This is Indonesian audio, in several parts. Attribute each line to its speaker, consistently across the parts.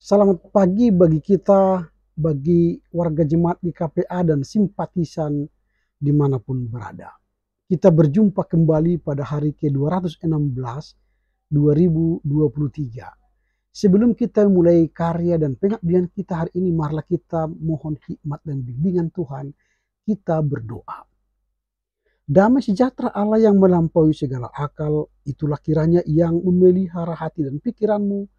Speaker 1: Selamat pagi bagi kita, bagi warga jemaat di KPA dan simpatisan dimanapun berada. Kita berjumpa kembali pada hari ke-216 2023. Sebelum kita mulai karya dan pengabdian kita hari ini, marilah kita mohon hikmat dan bimbingan Tuhan. Kita berdoa. Damai sejahtera Allah yang melampaui segala akal, itulah kiranya yang memelihara hati dan pikiranmu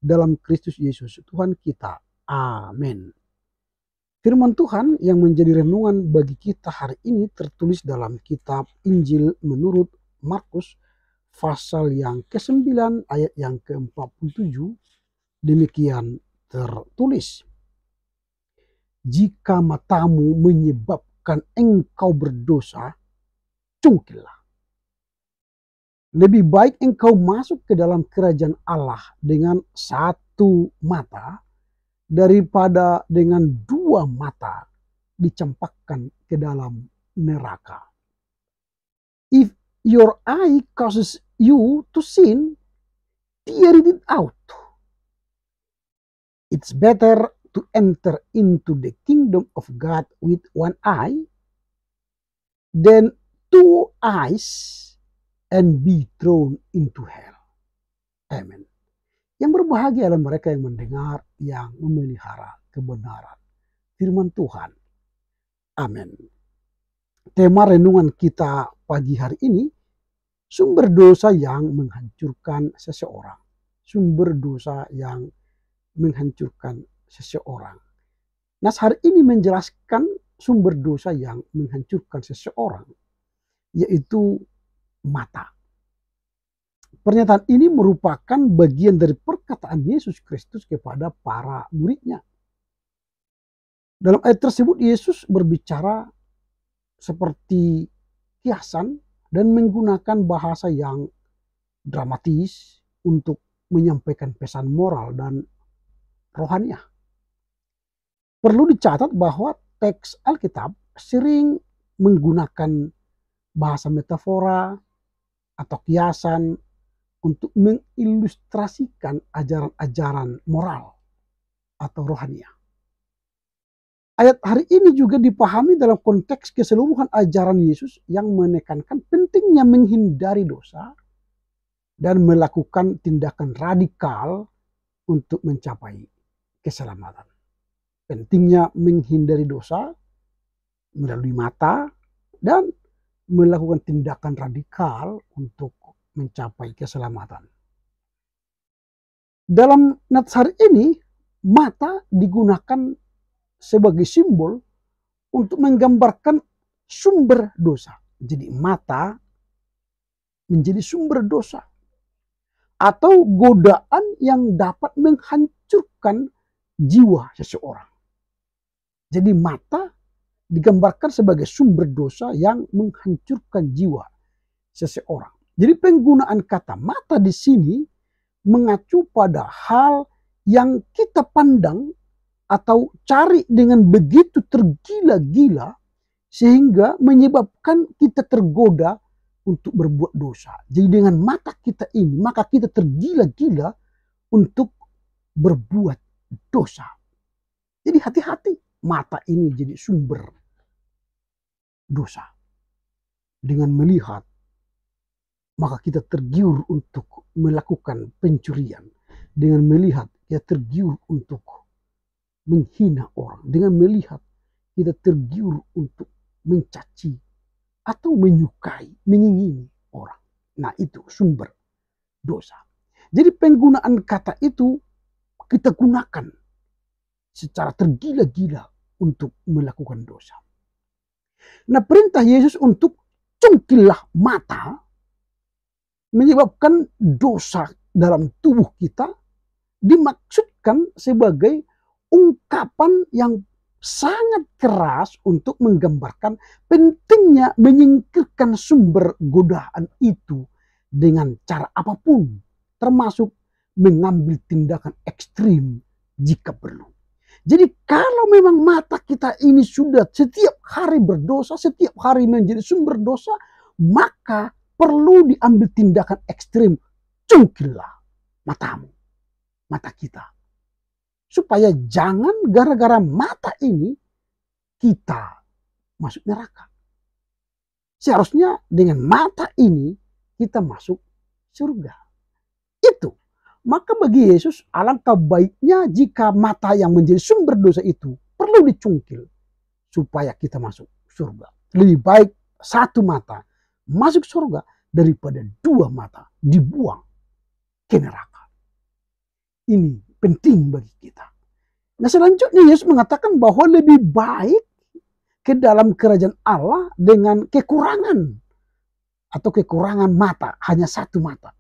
Speaker 1: dalam Kristus Yesus Tuhan kita. Amin. Firman Tuhan yang menjadi renungan bagi kita hari ini tertulis dalam kitab Injil menurut Markus pasal yang ke-9 ayat yang ke-47. Demikian tertulis. Jika matamu menyebabkan engkau berdosa, cungkillah. Lebih baik engkau masuk ke dalam kerajaan Allah dengan satu mata daripada dengan dua mata dicampakkan ke dalam neraka. If your eye causes you to sin, tear it out. It's better to enter into the kingdom of God with one eye than two eyes and be thrown into hell. Amen. Yang berbahagia adalah mereka yang mendengar, yang memelihara kebenaran firman Tuhan. Amin. Tema renungan kita pagi hari ini, sumber dosa yang menghancurkan seseorang. Sumber dosa yang menghancurkan seseorang. Nas hari ini menjelaskan sumber dosa yang menghancurkan seseorang, yaitu mata. Pernyataan ini merupakan bagian dari perkataan Yesus Kristus kepada para muridnya. Dalam ayat tersebut Yesus berbicara seperti kiasan dan menggunakan bahasa yang dramatis untuk menyampaikan pesan moral dan rohaniah. Perlu dicatat bahwa teks Alkitab sering menggunakan bahasa metafora atau kiasan untuk mengilustrasikan ajaran-ajaran moral atau rohaniah. Ayat hari ini juga dipahami dalam konteks keseluruhan ajaran Yesus yang menekankan pentingnya menghindari dosa dan melakukan tindakan radikal untuk mencapai keselamatan. Pentingnya menghindari dosa melalui mata dan melakukan tindakan radikal untuk mencapai keselamatan. Dalam nats hari ini, mata digunakan sebagai simbol untuk menggambarkan sumber dosa. Jadi mata menjadi sumber dosa atau godaan yang dapat menghancurkan jiwa seseorang. Jadi mata digambarkan sebagai sumber dosa yang menghancurkan jiwa seseorang. Jadi penggunaan kata mata di sini mengacu pada hal yang kita pandang atau cari dengan begitu tergila-gila sehingga menyebabkan kita tergoda untuk berbuat dosa. Jadi dengan mata kita ini, maka kita tergila-gila untuk berbuat dosa. Jadi hati-hati, mata ini jadi sumber dosa. Dengan melihat, maka kita tergiur untuk melakukan pencurian. Dengan melihat, kita tergiur untuk menghina orang. Dengan melihat, kita tergiur untuk mencaci atau menyukai, mengingini orang. Nah, itu sumber dosa. Jadi penggunaan kata itu kita gunakan secara tergila-gila untuk melakukan dosa. Nah, perintah Yesus untuk cungkillah mata menyebabkan dosa dalam tubuh kita dimaksudkan sebagai ungkapan yang sangat keras untuk menggambarkan pentingnya menyingkirkan sumber godaan itu dengan cara apapun, termasuk mengambil tindakan ekstrim jika perlu. Jadi kalau memang mata kita ini sudah setiap hari berdosa, setiap hari menjadi sumber dosa, maka perlu diambil tindakan ekstrim. Cungkillah matamu, mata kita. supaya jangan gara-gara mata ini kita masuk neraka. Seharusnya dengan mata ini kita masuk surga. Itu. Maka bagi Yesus alangkah baiknya jika mata yang menjadi sumber dosa itu perlu dicungkil supaya kita masuk surga. Lebih baik satu mata masuk surga daripada dua mata dibuang ke neraka. Ini penting bagi kita. Nah, selanjutnya Yesus mengatakan bahwa lebih baik ke dalam kerajaan Allah dengan kekurangan atau kekurangan mata, hanya satu mata,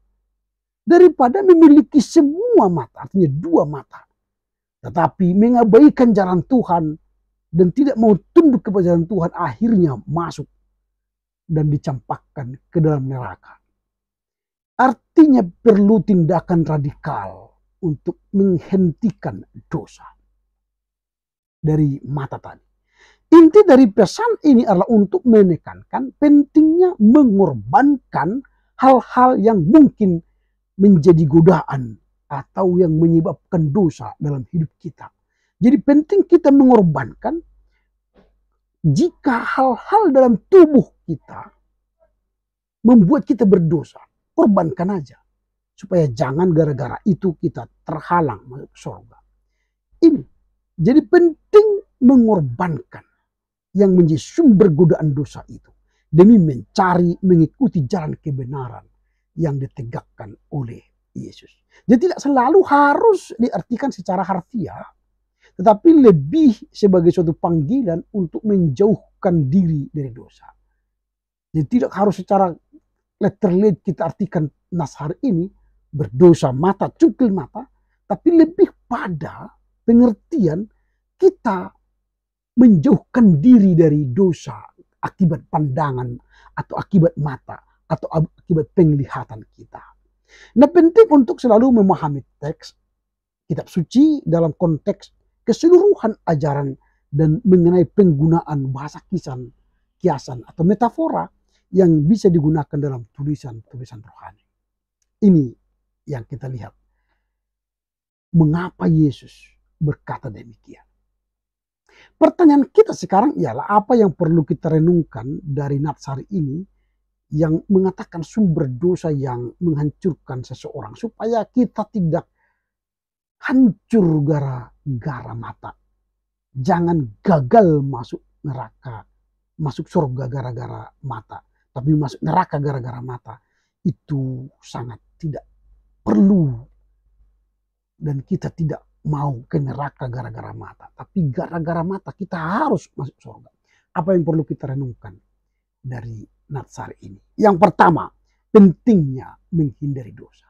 Speaker 1: daripada memiliki semua mata, artinya dua mata, tetapi mengabaikan jalan Tuhan dan tidak mau tunduk kepada jalan Tuhan, akhirnya masuk dan dicampakkan ke dalam neraka. Artinya perlu tindakan radikal untuk menghentikan dosa dari mata tadi. Inti dari pesan ini adalah untuk menekankan pentingnya mengorbankan hal-hal yang mungkin menjadi godaan atau yang menyebabkan dosa dalam hidup kita. Jadi penting kita mengorbankan jika hal-hal dalam tubuh kita membuat kita berdosa, korbankan aja. Supaya jangan gara-gara itu kita terhalang masuk surga. Ini. Jadi penting mengorbankan yang menjadi sumber godaan dosa itu demi mencari, mengikuti jalan kebenaran yang ditegakkan oleh Yesus. Jadi tidak selalu harus diartikan secara harfiah, tetapi lebih sebagai suatu panggilan untuk menjauhkan diri dari dosa. Jadi tidak harus secara letterlet kita artikan nas hari ini berdosa mata, cungkil mata, tapi lebih pada pengertian kita menjauhkan diri dari dosa akibat pandangan atau akibat mata atau akibat penglihatan kita. Nah, penting untuk selalu memahami teks kitab suci dalam konteks keseluruhan ajaran dan mengenai penggunaan bahasa kiasan atau metafora yang bisa digunakan dalam tulisan-tulisan rohani. Ini yang kita lihat. Mengapa Yesus berkata demikian? Pertanyaan kita sekarang ialah apa yang perlu kita renungkan dari nats hari ini yang mengatakan sumber dosa yang menghancurkan seseorang supaya kita tidak hancur gara-gara mata. Jangan gagal masuk neraka, masuk surga gara-gara mata, tapi masuk neraka gara-gara mata. Itu sangat tidak perlu dan kita tidak mau ke neraka gara-gara mata. Tapi gara-gara mata kita harus masuk surga. Apa yang perlu kita renungkan dari nats hari ini? Yang pertama, pentingnya menghindari dosa.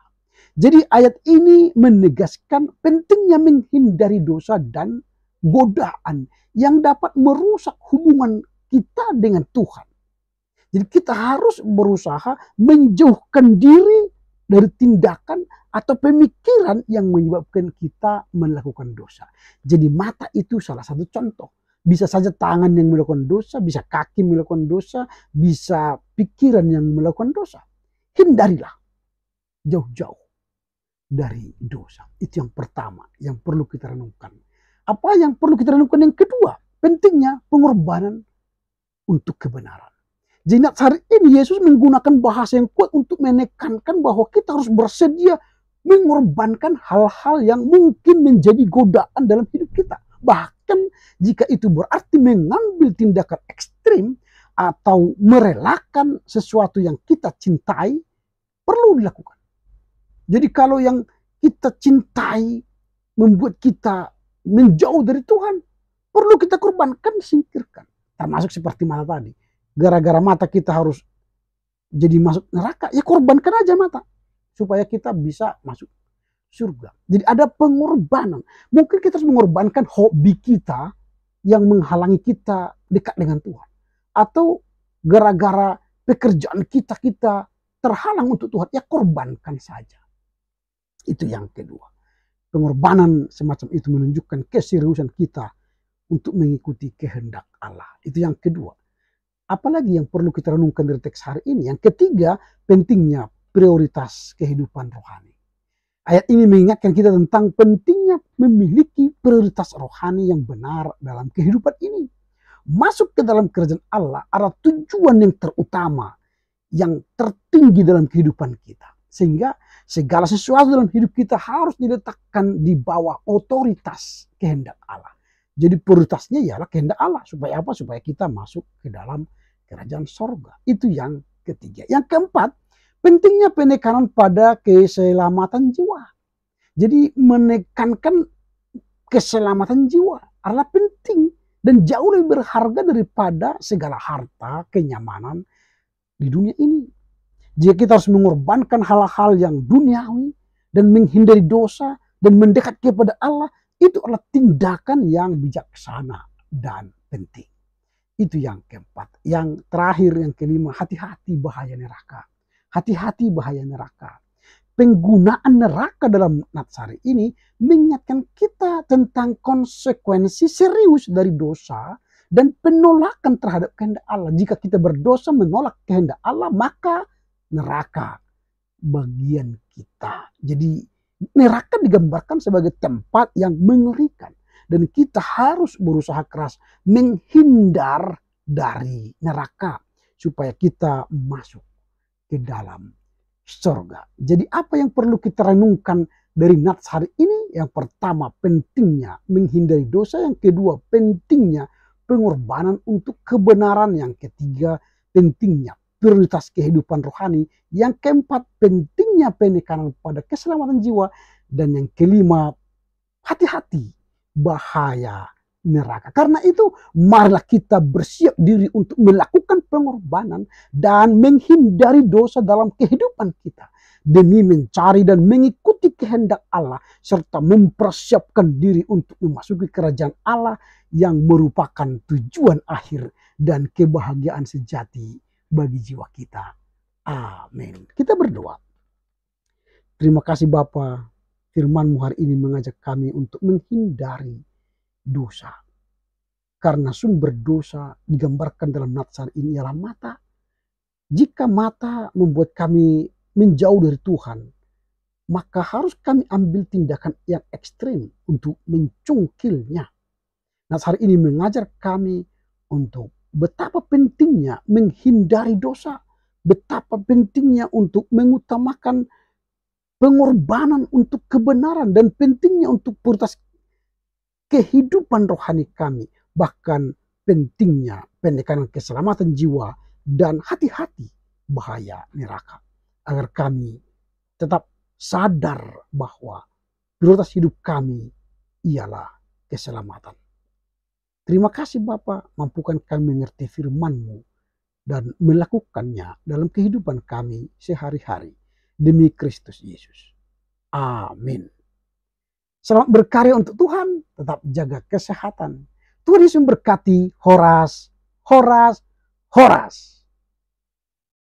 Speaker 1: Jadi ayat ini menegaskan pentingnya menghindari dosa dan godaan yang dapat merusak hubungan kita dengan Tuhan. Jadi kita harus berusaha menjauhkan diri dari tindakan atau pemikiran yang menyebabkan kita melakukan dosa. Jadi mata itu salah satu contoh. Bisa saja tangan yang melakukan dosa, bisa kaki melakukan dosa, bisa pikiran yang melakukan dosa. Hindarilah jauh-jauh dari dosa. Itu yang pertama yang perlu kita renungkan. Apa yang perlu kita renungkan yang kedua? Pentingnya pengorbanan untuk kebenaran. Jadi hari ini Yesus menggunakan bahasa yang kuat untuk menekankan bahwa kita harus bersedia mengorbankan hal-hal yang mungkin menjadi godaan dalam hidup kita. Bahkan jika itu berarti mengambil tindakan ekstrim atau merelakan sesuatu yang kita cintai, perlu dilakukan. Jadi kalau yang kita cintai membuat kita menjauh dari Tuhan, perlu kita korbankan, singkirkan. Termasuk seperti mata tadi. Gara-gara mata kita harus jadi masuk neraka, ya korbankan aja mata. Supaya kita bisa masuk surga. Jadi ada pengorbanan. Mungkin kita harus mengorbankan hobi kita yang menghalangi kita dekat dengan Tuhan. Atau gara-gara pekerjaan kita terhalang untuk Tuhan, ya korbankan saja. Itu yang kedua. Pengorbanan semacam itu menunjukkan keseriusan kita untuk mengikuti kehendak Allah. Itu yang kedua. Apalagi yang perlu kita renungkan dari teks hari ini. Yang ketiga, pentingnya prioritas kehidupan rohani. Ayat ini mengingatkan kita tentang pentingnya memiliki prioritas rohani yang benar dalam kehidupan ini. Masuk ke dalam kerajaan Allah adalah tujuan yang terutama, yang tertinggi dalam kehidupan kita. Sehingga segala sesuatu dalam hidup kita harus diletakkan di bawah otoritas kehendak Allah. Jadi prioritasnya ialah kehendak Allah. Supaya apa? Supaya kita masuk ke dalam kerajaan sorga. Itu yang ketiga. Yang keempat, pentingnya penekanan pada keselamatan jiwa. Jadi menekankan keselamatan jiwa adalah penting dan jauh lebih berharga daripada segala harta, kenyamanan di dunia ini. Jika kita harus mengorbankan hal-hal yang duniawi dan menghindari dosa dan mendekat kepada Allah, itu adalah tindakan yang bijaksana dan penting. Itu yang keempat. Yang terakhir, yang kelima, hati-hati bahaya neraka. Hati-hati bahaya neraka. Penggunaan neraka dalam Natsari ini mengingatkan kita tentang konsekuensi serius dari dosa dan penolakan terhadap kehendak Allah. Jika kita berdosa menolak kehendak Allah, maka neraka bagian kita. Jadi neraka digambarkan sebagai tempat yang mengerikan. Dan kita harus berusaha keras menghindar dari neraka supaya kita masuk ke dalam surga. Jadi apa yang perlu kita renungkan dari nats hari ini? Yang pertama, pentingnya menghindari dosa. Yang kedua, pentingnya pengorbanan untuk kebenaran. Yang ketiga, pentingnya prioritas kehidupan rohani. Yang keempat, pentingnya penekanan pada keselamatan jiwa. Dan yang kelima, hati-hati bahaya neraka. Karena itu, marilah kita bersiap diri untuk melakukan pengorbanan dan menghindari dosa dalam kehidupan kita demi mencari dan mengikuti kehendak Allah serta mempersiapkan diri untuk memasuki kerajaan Allah yang merupakan tujuan akhir dan kebahagiaan sejati bagi jiwa kita. Amin. Kita berdoa. Terima kasih Bapa, firman-Mu hari ini mengajak kami untuk menghindari dosa. Karena sumber dosa digambarkan dalam natsar ini ialah mata. Jika mata membuat kami menjauh dari Tuhan, maka harus kami ambil tindakan yang ekstrim untuk mencungkilnya. Natsar ini mengajar kami untuk betapa pentingnya menghindari dosa, betapa pentingnya untuk mengutamakan pengorbanan untuk kebenaran, dan pentingnya untuk prioritas kehidupan rohani kami, bahkan pentingnya penekanan keselamatan jiwa dan hati-hati bahaya neraka, agar kami tetap sadar bahwa prioritas hidup kami ialah keselamatan. Terima kasih Bapa, mampukan kami mengerti firman-Mu dan melakukannya dalam kehidupan kami sehari-hari demi Kristus Yesus. Amin. Selamat berkarya untuk Tuhan, tetap jaga kesehatan. Tuhan Yesus memberkati. Horas, horas, horas.